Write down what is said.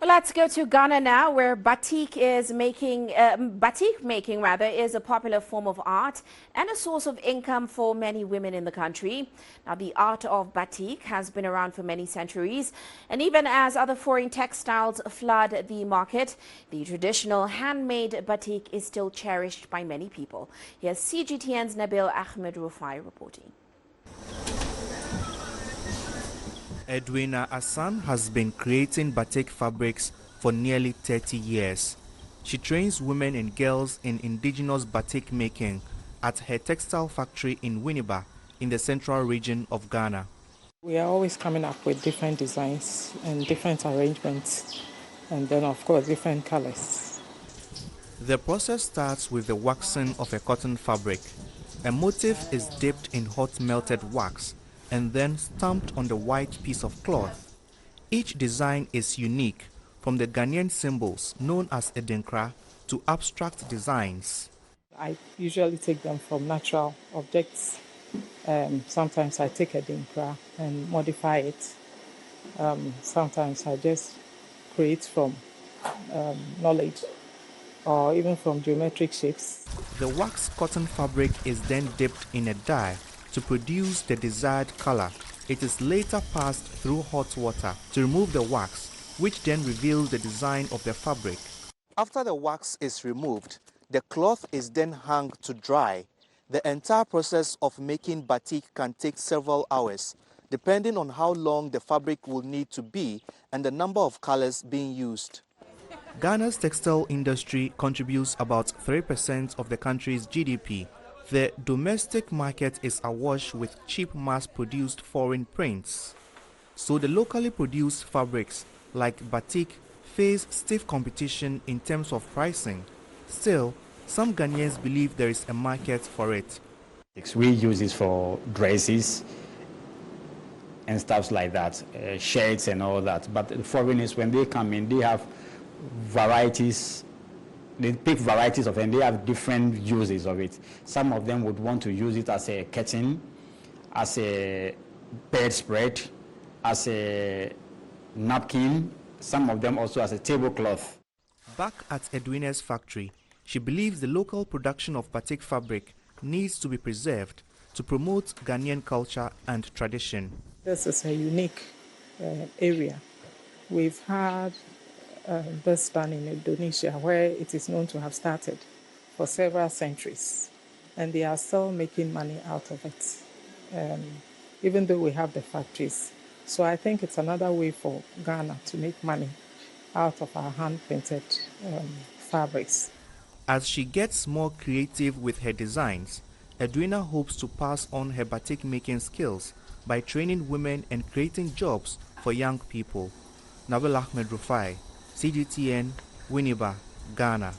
Well, let's go to Ghana now, where batik making rather is a popular form of art and a source of income for many women in the country. Now, the art of batik has been around for many centuries, and even as other foreign textiles flood the market, the traditional handmade batik is still cherished by many people. Here's CGTN's Nabil Ahmed Rufai reporting. Edwina Hassan has been creating batik fabrics for nearly 30 years. She trains women and girls in indigenous batik making at her textile factory in Winneba in the central region of Ghana. We are always coming up with different designs and different arrangements, and then of course different colors. The process starts with the waxing of a cotton fabric. A motif is dipped in hot melted wax and then stamped on the white piece of cloth. Each design is unique, from the Ghanaian symbols known as edinkra to abstract designs. I usually take them from natural objects. Sometimes I take edinkra and modify it. Sometimes I just create from knowledge or even from geometric shapes. The waxed cotton fabric is then dipped in a dye to produce the desired color. It is later passed through hot water to remove the wax, which then reveals the design of the fabric. After the wax is removed, the cloth is then hung to dry. The entire process of making batik can take several hours, depending on how long the fabric will need to be and the number of colors being used. Ghana's textile industry contributes about 3% of the country's GDP. The domestic market is awash with cheap mass-produced foreign prints. So the locally produced fabrics like batik face stiff competition in terms of pricing. Still, some Ghanaians believe there is a market for it. We use it for dresses and stuff like that, shirts and all that. But the foreigners, when they come in, they have varieties. They pick varieties of it and they have different uses of it. Some of them would want to use it as a curtain, as a bedspread, as a napkin, some of them also as a tablecloth. Back at Edwina's factory, she believes the local production of batik fabric needs to be preserved to promote Ghanaian culture and tradition. This is a unique area. We've had this done in Indonesia, where it is known to have started for several centuries, and they are still making money out of it, even though we have the factories. So I think it's another way for Ghana to make money out of our hand-painted fabrics. As she gets more creative with her designs, Edwina hopes to pass on her batik making skills by training women and creating jobs for young people. Nabil Ahmed Rufai, CGTN, Winneba, Ghana.